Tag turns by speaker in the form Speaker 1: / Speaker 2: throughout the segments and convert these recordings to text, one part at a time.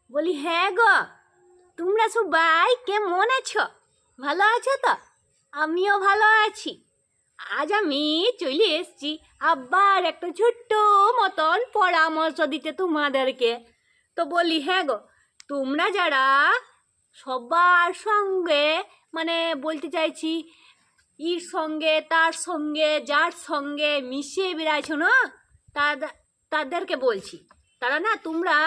Speaker 1: বলি হ্যাঁ গো, তোমরা সবাই কেমন আছো? ভালো আছো তো? আমিও ভালো আছি। আজ আমি চলে এসেছি আবার একটা ছোট্ট মতন পরামর্শ দিতে তোমাদেরকে। তো বলি হ্যাঁ গো, তোমরা যারা সবার সঙ্গে মানে বলতে চাইছি ইর সঙ্গে তার সঙ্গে যার সঙ্গে মিশিয়ে বেড়াইছো না, তাদেরকে বলছি, তারা না তোমরা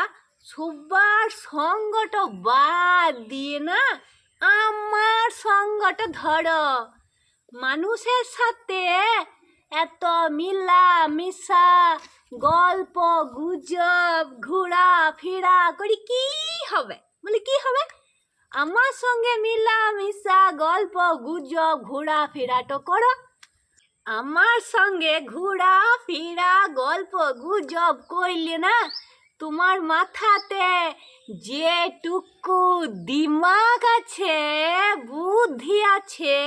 Speaker 1: সবার সঙ্গটা বাদ দিয়ে না আমার সঙ্গটা ধরো। মানুষের সাথে এত মিলা মিশা গল্প গুজব ঘোরা ফেরা করি কি হবে? বলি কি হবে? আমার সঙ্গে মিলা মিশা গল্প গুজব ঘোরা ফেরাটা করো। আমার সঙ্গে ঘোরা ফেরা গল্প গুজব করলে না তোমার মাথাতে যেটুকু দিমাগ আছে বুদ্ধি আছে,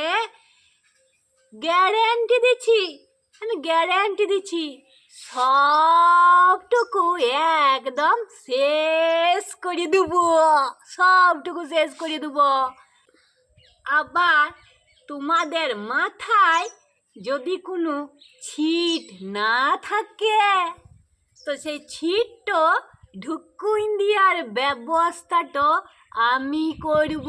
Speaker 1: গ্যারেন্টি দিচ্ছি, আমি গ্যারেন্টি দিচ্ছি, সবটুকু একদম শেষ করে দেবো, সবটুকু শেষ করে দেবো। আবার তোমাদের মাথায় যদি কোনো ছিট না থাকে তো সেই ছিটটা ঢুকুন দেওয়ার ব্যবস্থাটা আমি করব।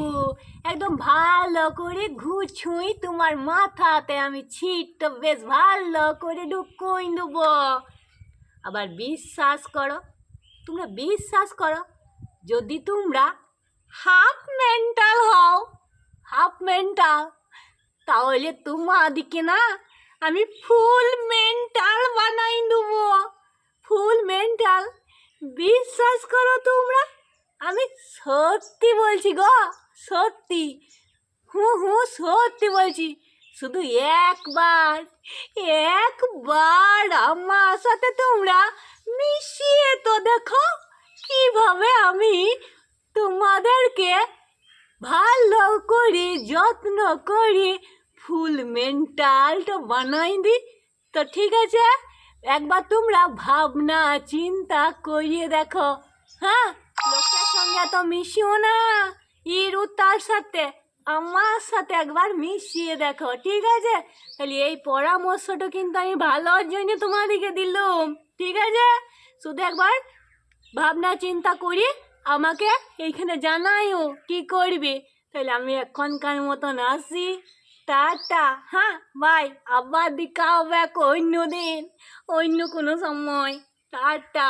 Speaker 1: একদম ভালো করে ঘুছুই তোমার মাথাতে আমি ছিটটা বেশ ভালো করে ঢুকুন দেবো। আবার বিশ্বাস করো, তোমরা বিশ্বাস করো, যদি তোমরা হাফ মেন্টাল হও, হাফ মেন্টাল, তাহলে তোমাদিকে না আমি ফুল মেন্টাল বানাই দেবো, ফুল মেন্টাল। বিশ্বাস করো তোমরা, আমি সত্যি বলছি গো, সত্যি, সত্যি বলছি। শুধু একবার একবার আমার সাথে তোমরা মিশিয়ে তো দেখো কিভাবে আমি তোমাদেরকে ভালো করে যত্ন করে ফুল মেন্টালটা বানাই দিই। তো ঠিক আছে, একবার তোমরা ভাবনা চিন্তা করিয়ে দেখো। হ্যাঁ, লোকের সঙ্গে তো মিশিও না, ইরু তার সাথে আমার সাথে একবার মিশিয়ে দেখো, ঠিক আছে? তাহলে এই পরামর্শটা কিন্তু আমি ভালোর জন্য তোমাদেরকে দিলাম, ঠিক আছে? শুধু একবার ভাবনা চিন্তা করি আমাকে এইখানে জানাইও কি করবে। তাহলে আমি এখনকার মতন আসি, টাটা। হ্যাঁ বাই, আবার দেখা হবে অন্য দিন, অন্য কোনো সময়। টাটা।